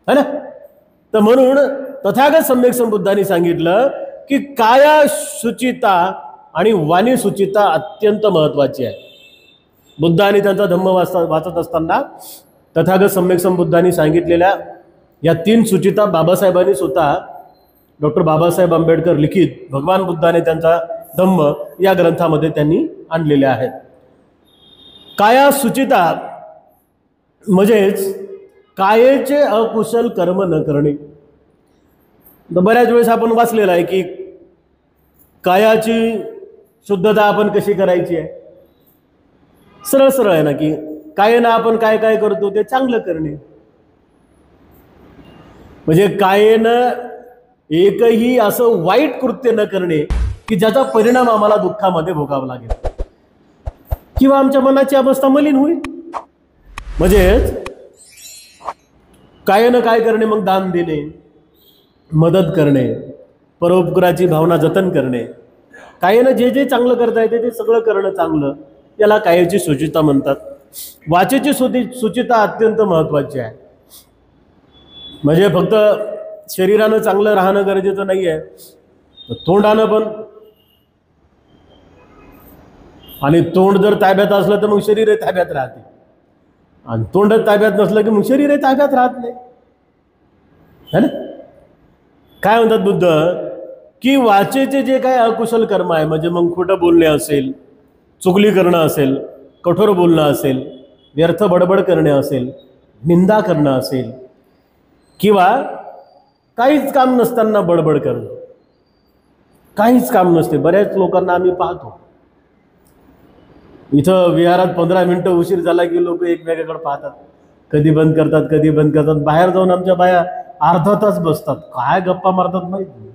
है ना. तर म्हणून तथागत सम्यक संबुद्धांनी सांगितलं की काया शुचिता आणि वाणी शुचिता अत्यंत महत्वाची आहे. बुद्धांनी त्यांचा धम्म वाचत असताना तथागत सम्यक संबुद्धांनी सांगितलेल्या या 3 सुचिता बाबासाहेबांनी स्वतः, डॉक्टर बाबासाहेब आंबेडकर लिखित भगवान बुद्धाने त्यांचा धम्म या ग्रंथामध्ये त्यांनी आणलेल्या आहेत. काया सुचिता म्हणजेच कायेचे अकुशल कर्म न करणे. बऱ्याच वेळेस आपण वाचलेलं आहे की कायाची शुद्धता आपण कशी करायची आहे. सरळ सरळ आहे ना की कायेनं आपण काय काय करतो ते चांगलं करणे. म्हणजे कायेनं एकही असं वाईट कृत्य न करणे की ज्याचा परिणाम आम्हाला दुःखामध्ये भोगावा लागेल किंवा आमच्या मनाची अवस्था मलिन होईल. म्हणजेच कायेनं काय करणे? मग दान देणे, मदत करणे, परोपकाराची भावना जतन करणे. कायेनं जे जे चांगलं करता येते ते सगळं करणं चांगलं, याला कायेची सुचिता म्हणतात. वाचेची सुचिता अत्यंत महत्वाची आहे. म्हणजे फक्त शरीरानं चांगलं राहणं गरजेचं नाही आहे, तोंडानं पण. आणि तोंड जर ताब्यात असलं तर मग शरीर ताब्यात राहते. आणि तोंड ताब्यात नसलं की मग शरीर ताब्यात राहत नाही, है ना. काय म्हणतात बुद्ध की वाचेचे जे काय अकुशल कर्म आहे, म्हणजे मग खोटं बोलणे असेल, चुगली करणं असेल, कठोर बोलणं असेल, व्यर्थ बडबड करणे असेल, निंदा करणं असेल, किंवा काहीच काम नसताना बडबड करणं, काहीच काम नसते. बऱ्याच लोकांना आम्ही पाहतो इथं विहारात 15 मिनिटं उशीर झाला की लोक एकमेकाकडे पाहतात, कधी बंद करतात कधी बंद करतात. बाहेर जाऊन आमच्या बाया अर्धा तास बसतात, काय गप्पा मारतात माहित नाही.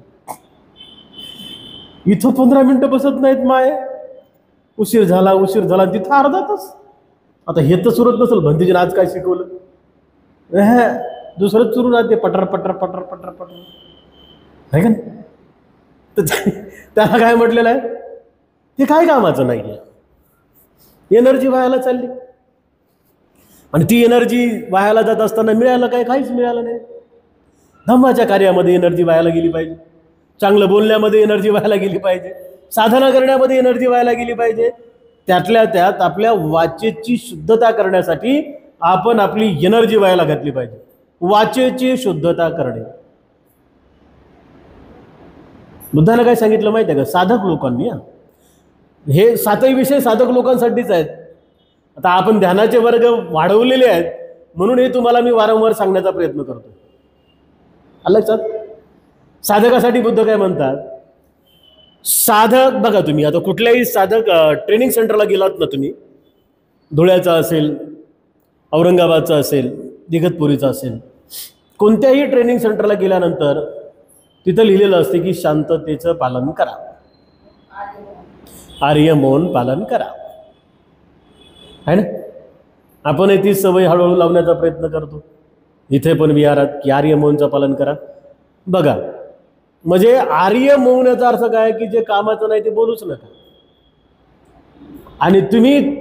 इथं 15 मिनिटं बसत नाहीत माय, उशीर झाला तिथं अर्धा तास. आता हे तर सुरत नसेल, भंतीजीने आज काय शिकवलं, दुसरंच सुरू राहते, पटर पटर पटर पटर पटर, आहे का नाही. तर त्याला काय म्हटलेलं आहे, ते काय कामाचं नाही आहे, एनर्जी वाहायला चालली. आणि ती एनर्जी वाहायला जात असताना मिळालं काय, काहीच मिळालं नाही. धम्माच्या कार्यामध्ये एनर्जी वाहायला गेली पाहिजे, चांगलं बोलण्यामध्ये एनर्जी व्हायला गेली पाहिजे, साधना करण्यामध्ये एनर्जी व्हायला गेली पाहिजे. त्यातल्या त्यात आपल्या वाचेची शुद्धता करण्यासाठी आपण आपली एनर्जी व्हायला घातली पाहिजे. वाचेची शुद्धता करणे. बुद्धाने काय सांगितलं माहिती आहे का, साधक लोकांनी, हे 7ही विषय साधक लोकांसाठीच आहेत. आता आपण ध्यानाचे वर्ग वाढवलेले आहेत म्हणून हे तुम्हाला मी वारंवार सांगण्याचा प्रयत्न करतो. लक्षात. साधकासाठी बुद्ध काय म्हणतात, साधक बघा, तुम्ही आता कुठल्याही साधक ट्रेनिंग सेंटरला गेलात ना तुम्ही, धुळ्याचा असेल, औरंगाबादचा असेल, इगतपुरीचा असेल, कोणत्याही ट्रेनिंग सेंटरला गेल्यानंतर तिथं लिहिलेलं असते की शांततेचं पालन करा, आर्य मौन पालन करा, है ना. आपण ती सवय हळूहळू लावण्याचा प्रयत्न करतो इथे पण विहारात की आर्य मौनचं पालन करा. बघा, म्हणजे आर्य मौन याचा अर्थ काय की जे कामाचं नाही ते बोलूच नका, आणि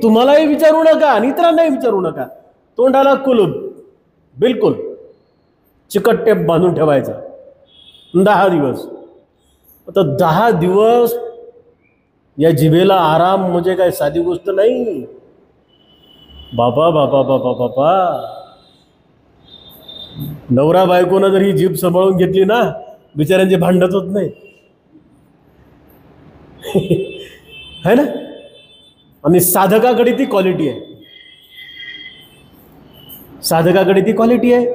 तुम्हालाही विचारू नका आणि इतरांनाही विचारू नका. तोंडाला कुलूप, बिलकुल चिकट टेप बांधून ठेवायचा 10 दिवस. आता 10 दिवस या जिभेला आराम म्हणजे काय साधी गोष्ट नाही बाबा बाबा बाबा बाबा. नवरा बायकोनं जर ही जीभ सांभाळून घेतली ना, बिचाऱ्यांचे भांडत होत नाही, है ना. आणि साधकाकडे ती क्वालिटी आहे, साधकाकडे ती क्वालिटी आहे.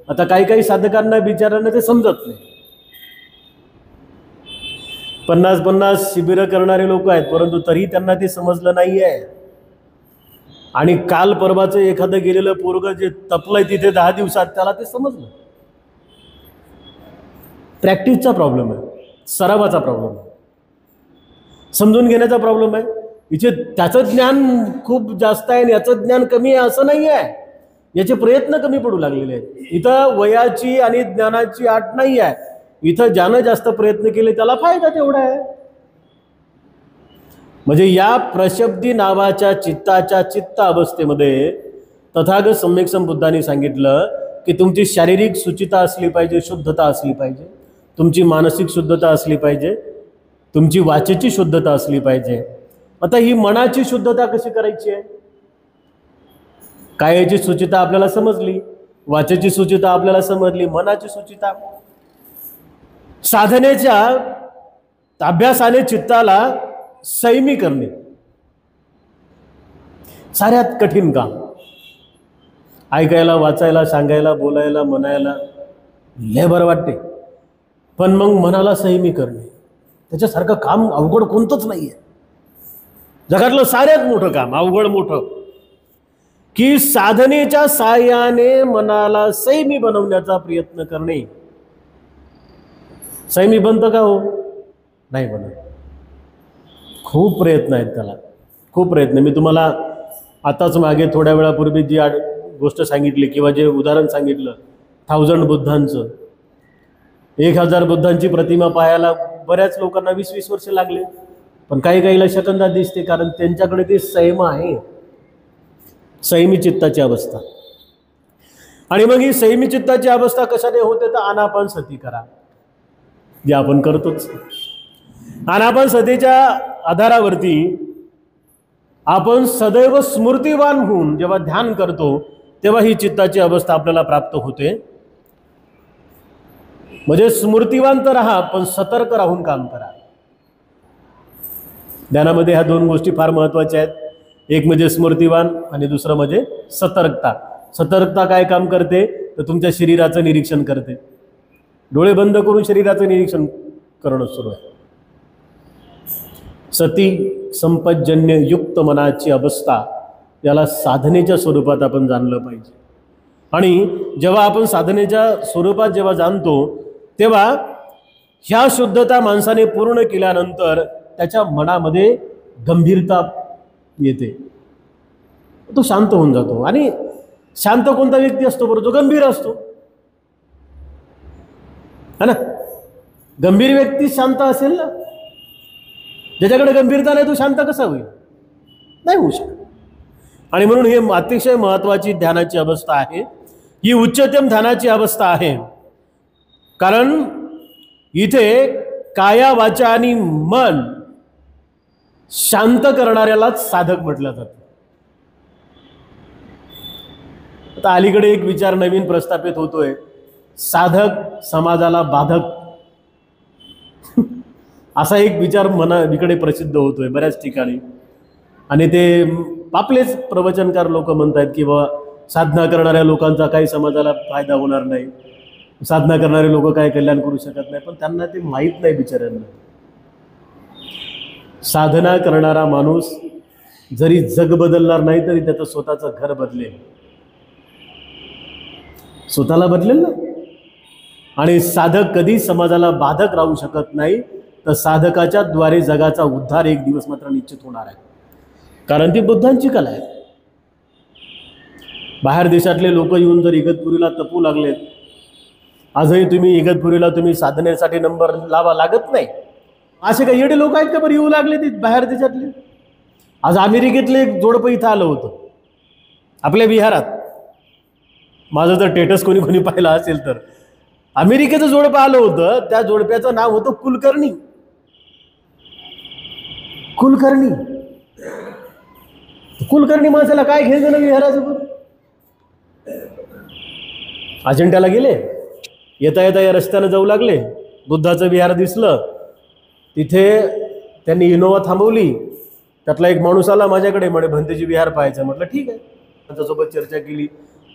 आता काही साधकांना बिचाऱ्यांना ते समजत नाही. 50-50 शिबिरं करणारे लोक आहेत, परंतु तरी त्यांना ते समजलं नाही आहे. आणि काल परवाचं एखादं गेलेलं पोरग जे तपलंय तिथे 10 दिवसात, त्याला ते समजलं. प्रॅक्टिसचा प्रॉब्लेम आहे, सरावाचा प्रॉब्लेम आहे, समजून घेण्याचा प्रॉब्लेम आहे. इथे त्याचं ज्ञान खूप जास्त आहे आणि याचं ज्ञान कमी आहे असं नाही आहे, याचे प्रयत्न कमी पडू लागलेले आहेत. इथं वयाची आणि ज्ञानाची आट नाही आहे, इथं ज्यानं जास्त प्रयत्न केले त्याला फायदा तेवढा आहे. म्हणजे या प्रशब्दी नावाच्या चित्ताच्या चित्त अवस्थेमध्ये तथागत सम्यक्सम बुद्धांनी सांगितलं की तुमची शारीरिक शुचिता असली पाहिजे, शुद्धता असली पाहिजे, तुमची मानसिक शुद्धता असली पाहिजे, तुमची वाचेची शुद्धता असली पाहिजे. आता ही मनाची शुद्धता कशी करायची आहे? कायाची शुचिता आपल्याला समजली, वाचेची शुचिता आपल्याला समजली, मनाची शुचिता. साधनेच्या अभ्यासाने चित्ताला संयमी करणे साऱ्यात कठीण काम. ऐकायला, वाचायला, सांगायला, बोलायला, म्हणायला लय बरं वाटते, पण मग मनाला संयमी करणे त्याच्यासारखं काम अवघड कोणतंच नाही आहे. जगातलं साऱ्यात मोठं काम, अवघड मोठं, की साधनेच्या साहाय्याने मनाला संयमी बनवण्याचा प्रयत्न करणे. संयमी बनतं का हो? नाही बनत. खूप प्रयत्न आहेत त्याला, खूप प्रयत्न. मी तुम्हाला आताच मागे थोड्या वेळापूर्वी जी गोष्ट सांगितली किंवा जे उदाहरण सांगितलं 1000 बुद्धांचं, 1000 बुद्धांची प्रतिमा पाहायला बऱ्याच लोकांना 20-20 वर्ष लागले, पण काहीला सेकंदात दिसते, कारण त्यांच्याकडे ते संयम आहे, संयमी चित्ताची अवस्था. आणि मग ही संयमी चित्ताची अवस्था कशाने होते? तर आनापानसती करा, जे आपण करतोच. आनापानसतीच्या आधारावरती आपण सदैव स्मृतिवान होऊन जेव्हा ध्यान करतो तेव्हा ही चित्ताची अवस्था आपल्याला प्राप्त होते. म्हणजे स्मृतिवान तर राहा, पण सतर्क राहून काम करा. ध्यानामध्ये ह्या दोन गोष्टी फार महत्त्वाच्या आहेत. एक म्हणजे स्मृतिवान आणि दुसरं म्हणजे सतर्कता. सतर्कता काय काम करते तर तुमच्या शरीराचं निरीक्षण करते. डोळे बंद करून शरीराचं निरीक्षण करणं सुरू आहे. सती संपज्जन्य युक्त मनाची अवस्था, याला साधनेच्या स्वरूपात आपण जाणलं पाहिजे. आणि जेव्हा आपण साधनेच्या स्वरूपात जेव्हा जाणतो तेव्हा ह्या शुद्धता माणसाने पूर्ण केल्यानंतर त्याच्या मनामध्ये गंभीरता येते, तो शांत होऊन जातो. आणि शांत कोणता व्यक्ती असतो बरोबर, जो गंभीर असतो, है ना. गंभीर व्यक्ती शांत असेल ना, ज्याच्याकडे गंभीरता नाही तो शांत कसा होईल, नाही होऊ शकत. आणि म्हणून हे अतिशय महत्त्वाची ध्यानाची अवस्था आहे, ही उच्चतम ध्यानाची अवस्था आहे. कारण इथे काया वाचा आणि मन शांत करणाऱ्यालाच साधक म्हटलं जातं. आता अलीकडे एक विचार नवीन प्रस्थापित होतोय, साधक समाजाला बाधक असा एक विचार इकडे प्रसिद्ध होतोय बऱ्याच ठिकाणी. आणि ते आपलेच प्रवचनकार लोक म्हणतात की बाबा साधना करणाऱ्या लोकांचा काही समाजाला फायदा होणार नाही, साधना करणारे लोक काय कल्याण करू शकत नाही. पण त्यांना ते माहीत नाही बिचाऱ्यांना. साधना करणारा माणूस जरी जग बदलणार नाही तरी त्याचं स्वतःचं घर बदलेल, स्वतःला बदलेल ना. आणि साधक कधी समाजाला बाधक राहू शकत नाही, तर साधकाच्या द्वारे जगाचा उद्धार एक दिवस मात्र निश्चित होणार आहे. कारण ती बुद्धांची कला आहे. बाहेर देशातले लोक येऊन जर इगतपुरीला तपू लागलेत, आजही तुम्ही इगतपुरीला तुम्ही साधनेसाठी नंबर लावा लागत नाही. असे काही येडे लोक आहेत का बरं येऊ लागले ते बाहेर देशातले. आज अमेरिकेतले एक जोडपं इथं आलं होतं आपल्या विहारात. माझं जर स्टेटस कोणी कोणी पाहिलं असेल तर अमेरिकेचं जोडपं आलं होतं. त्या जोडप्याचं नाव होतं कुलकर्णी. कुलकर्णी कुलकर्णी माणसाला काय घ्यायचं ना विहाराचं. अजिंठ्याला गेले, येता येता या रस्त्यानं जाऊ लागले, बुद्धाचं विहार दिसलं, तिथे त्यांनी इनोवा थांबवली. त्यातला एक माणूस आला माझ्याकडे, म्हणे भंतेजी विहार पाहायचं. म्हटलं ठीक आहे. त्यांच्यासोबत चर्चा केली.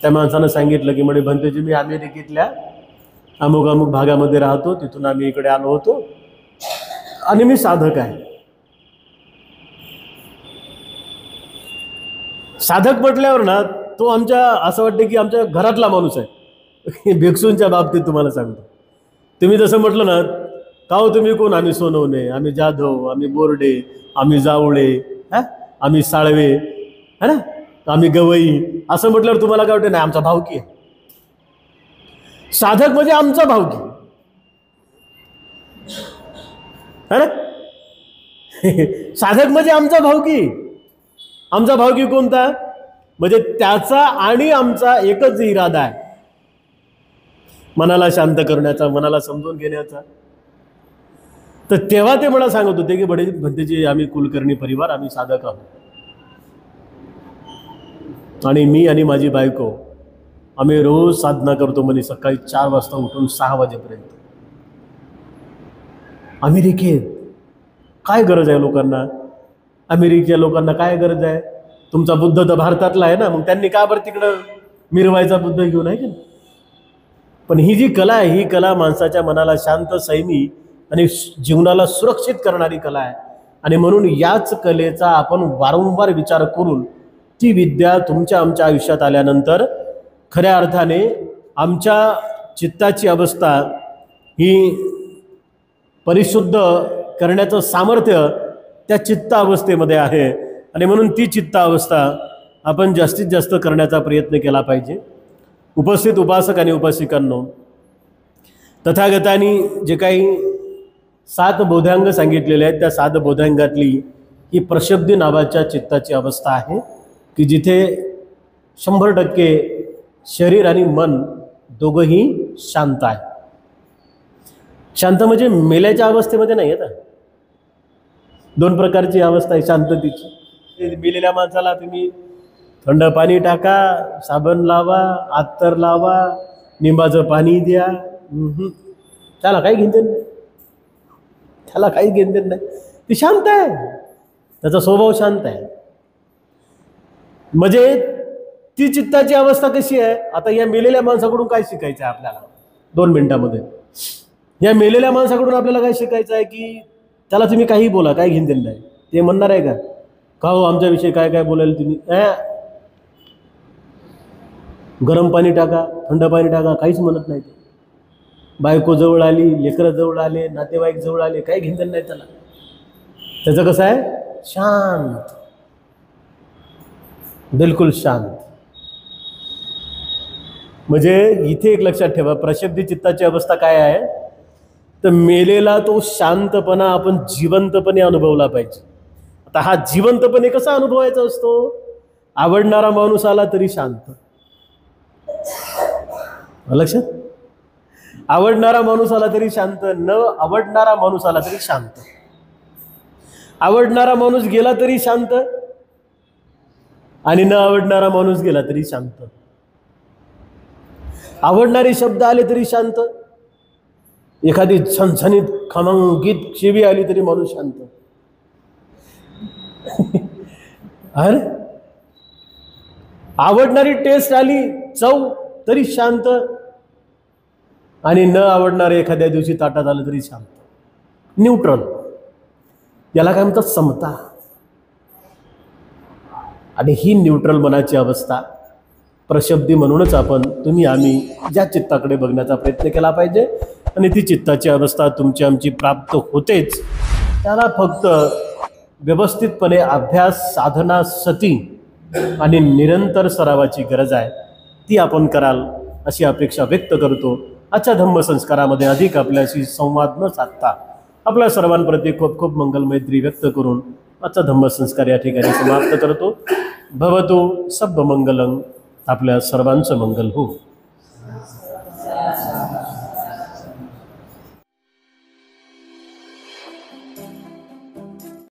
त्या माणसानं सांगितलं की म्हणे भंतेजी मी अमेरिकेतल्या अमुक अमुक भागामध्ये राहतो, तिथून आम्ही इकडे आलो होतो आणि मी साधक आहे. साधक म्हटल्यावर ना तो आमच्या असं वाटतं की आमच्या घरातला माणूस आहे. भिक्षूंच्या बाबतीत तुम्हाला सांगतो, तुम्ही जसं म्हटलं ना, का हो तुम्ही कोण, आम्ही सोनवणे, आम्ही जाधव, आम्ही बोर्डे, आम्ही जावळे, आम्ही साळवे, है ना, आम्ही गवई, असं म्हटल्यावर तुम्हाला काय वाटतं, नाही आमचा भावकी आहे. साधक म्हणजे आमचा भावकी है ना. साधक म्हणजे आमचा भावकी. आमचा भावकी कोणता, म्हणजे त्याचा आणि आमचा एकच इरादा आहे, मनाला शांत करण्याचा, मनाला समजून घेण्याचा. तर तेव्हा ते मला सांगत होते की बडे भंतेजी आम्ही कुलकर्णी परिवार, आम्ही साधक आहोत. आणि मी आणि माझी बायको आम्ही रोज साधना करतो म्हणे, सकाळी 4 वाजता उठून 6 वाजेपर्यंत. अमेरिकेत काय गरज आहे लोकांना, अमेरिकेच्या लोकांना काय गरज आहे. तुमचा बुद्ध तर भारतातला आहे ना, मग त्यांनी का बरं तिकडं मिरवायचा बुद्ध घेऊन, आहे की नाही. पण ही जी कला आहे, ही कला माणसाच्या मनाला शांत, संयमी आणि जीवनाला सुरक्षित करणारी कला आहे. आणि म्हणून याच कलेचा आपण वारंवार विचार करून ती विद्या तुमच्या आमच्या आयुष्यात आल्यानंतर खऱ्या अर्थाने आमच्या चित्ताची अवस्था ही परिशुद्ध करण्याचं सामर्थ्य त्या चित्त अवस्थेमध्ये आहे. आणि म्हणून ती चित्त अवस्था आपण जास्तीत जास्त करण्याचा प्रयत्न केला पाहिजे. उपस्थित उपासक आणि उपासिकांनो, तथागतांनी जे काही 7 बोधांग सांगितलेले आहेत, त्या 7 बोधांगातली ही प्रशब्दी नावाच्या चित्ताची अवस्था आहे की जिथे 100% शरीर आणि मन दोघंही शांत आहे. शांत म्हणजे मेल्याच्या अवस्थेमध्ये नाही आहे. 2 प्रकारची अवस्था आहे शांततेची. मेलेल्या माणसाला तुम्ही थंड पाणी टाका, साबण लावा, अत्तर लावा, निंबाचं पाणी द्या, त्याला काही घेणदेण नाही, त्याला काही घेणदेण नाही. ती शांत आहे, त्याचा स्वभाव शांत आहे. म्हणजे ती चित्ताची अवस्था कशी आहे. आता या मेलेल्या माणसाकडून काय शिकायचं आहे आपल्याला 2 मिनिटामध्ये. या मेलेल्या माणसाकडून आपल्याला काय शिकायचं आहे की त्याला तुम्ही काही बोला, काही घेणदेण नाही. ते म्हणणार आहे का हो आमच्याविषयी काय काय बोलायला तुम्ही, गरम पाणी टाका, थंड पाणी टाका, काहीच म्हणत नाही. ते बायको जवळ आली, लेकरं जवळ आले, नातेवाईक जवळ आले, काही घेणदेण नाही त्याला. त्याचं कसं आहे, शांत, बिलकुल शांत. म्हणजे इथे एक लक्षात ठेवा, प्रक्षुब्ध चित्ताची अवस्था काय आहे तर मेलेला तो शांतपणा आपण जिवंतपणे अनुभवला पाहिजे. आता हा जिवंतपणे कसा अनुभवायचा असतो. आवडणारा माणूस आला तरी शांत, लक्षात. आवडणारा माणूस आला तरी शांत, न आवडणारा माणूस आला तरी शांत. आवडणारा माणूस गेला तरी शांत आणि न आवडणारा माणूस गेला तरी शांत. आवडणारे शब्द आले तरी शांत, एखादी झणझणीत खमंगीत शिवी आली तरी माणूस शांत. अरे आवडणारी टेस्ट आली, चव, तरी शांत आणि न आवडणारे एखाद्या दिवशी ताटात आलं तरी शांत. न्यूट्रल, याला काय म्हणतात, समता. आणि ही न्यूट्रल मनाची अवस्था प्रक्षुब्धी म्हणूनच आपण तुम्ही आम्ही ज्या चित्ताकडे बघण्याचा प्रयत्न केला पाहिजे. आणि ती चित्ताची अवस्था तुमची आमची प्राप्त होतेच. त्याला फक्त व्यवस्थितपणे अभ्यास, साधना, सती आणि निरंतर सरावाची गरज आहे. ती आपण कराल अशी अपेक्षा व्यक्त करतो. आजच्या धम्मसंस्कारामध्ये अधिक आपल्याशी संवाद न साधता आपल्या सर्वांप्रती खूप खूप मंगल मैत्री व्यक्त करून आजचा धम्मसंस्कार या ठिकाणी समाप्त करतो. भवतु सब मंगलम. आपल्या सर्वांचं मंगल हो.